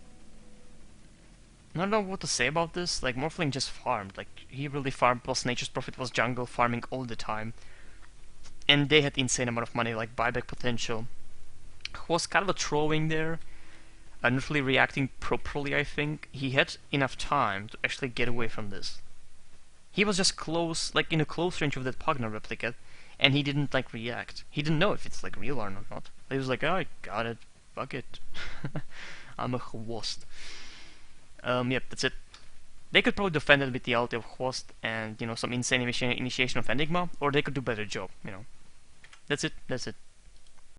don't know what to say about this. Like, Morphling just farmed. Like, he really farmed, plus Nature's Prophet was jungle farming all the time. And they had insane amount of money, like buyback potential. Was kind of a throwing there. Not really reacting properly, I think. He had enough time to actually get away from this. He was just close, like in a close range of that Pugna replicate, and he didn't like react. He didn't know if it's like real or not. He was like, oh, I got it. Fuck it. I'm a Host. Yep, that's it. They could probably defend it with the ulti of Host and, some insane initiation of Enigma, or they could do a better job, That's it, that's it.